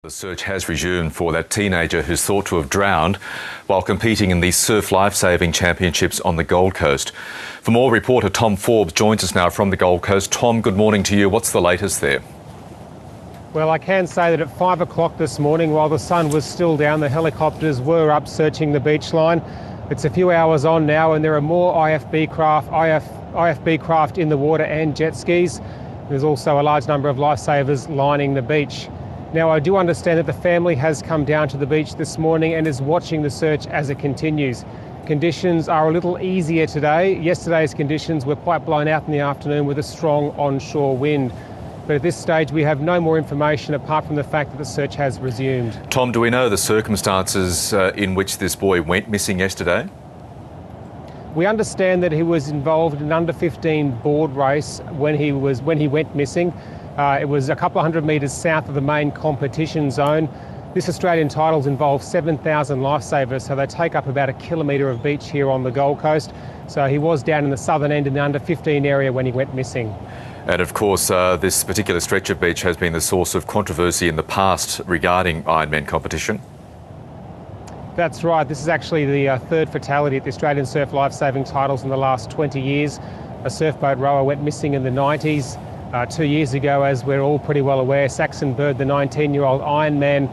The search has resumed for that teenager who's thought to have drowned while competing in the Surf Lifesaving Championships on the Gold Coast. For more, reporter Tom Forbes joins us now from the Gold Coast. Tom, good morning to you. What's the latest there? Well, I can say that at 5 o'clock this morning, while the sun was still down, the helicopters were up searching the beach line. It's a few hours on now and there are more IFB craft in the water and jet skis. There's also a large number of lifesavers lining the beach. Now, I do understand that the family has come down to the beach this morning and is watching the search as it continues. Conditions are a little easier today. Yesterday's conditions were quite blown out in the afternoon with a strong onshore wind. But at this stage, we have no more information apart from the fact that the search has resumed. Tom, do we know the circumstances in which this boy went missing yesterday? We understand that he was involved in an under-15 board race when he went missing. It was a couple of hundred metres south of the main competition zone. This Australian titles involves 7,000 lifesavers, so they take up about a kilometre of beach here on the Gold Coast. So he was down in the southern end in the under-15 area when he went missing. And of course, this particular stretch of beach has been the source of controversy in the past regarding Ironman competition. That's right. This is actually the third fatality at the Australian Surf Lifesaving titles in the last 20 years. A surfboat rower went missing in the 90s. 2 years ago, as we're all pretty well aware, Saxon Bird, the 19-year-old Ironman,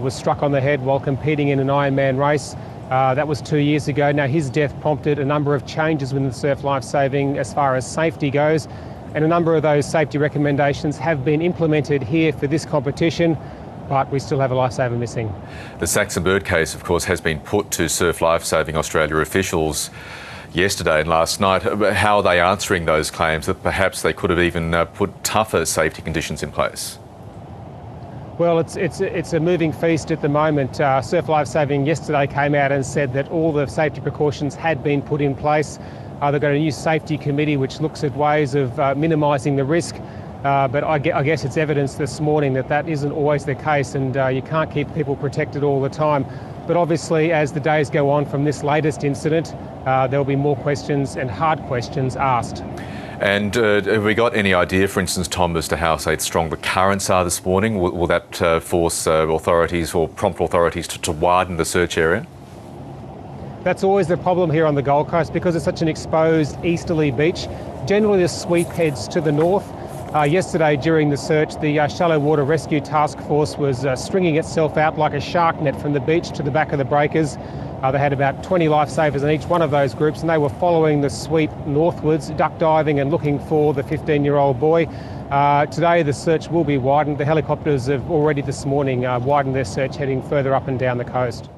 was struck on the head while competing in an Ironman race. That was 2 years ago. Now, his death prompted a number of changes within the surf lifesaving as far as safety goes, and a number of those safety recommendations have been implemented here for this competition, but we still have a lifesaver missing. The Saxon Bird case, of course, has been put to Surf Lifesaving Australia officials yesterday and last night. How are they answering those claims that perhaps they could have even put tougher safety conditions in place? Well, it's a moving feast at the moment. Surf Lifesaving yesterday came out and said that all the safety precautions had been put in place. They've got a new safety committee which looks at ways of minimising the risk. But I guess it's evidence this morning that that isn't always the case, and you can't keep people protected all the time. But obviously, as the days go on from this latest incident, there'll be more questions and hard questions asked. And have we got any idea, for instance, Tom, as to how, say, strong the currents are this morning? Will that force authorities or prompt authorities to widen the search area? That's always the problem here on the Gold Coast because it's such an exposed easterly beach. Generally, the sweep heads to the north. Yesterday during the search, the Shallow Water Rescue Task Force was stringing itself out like a shark net from the beach to the back of the breakers. They had about 20 lifesavers in each one of those groups, and they were following the sweep northwards, duck diving and looking for the 15-year-old boy. Today the search will be widened. The helicopters have already this morning widened their search, heading further up and down the coast.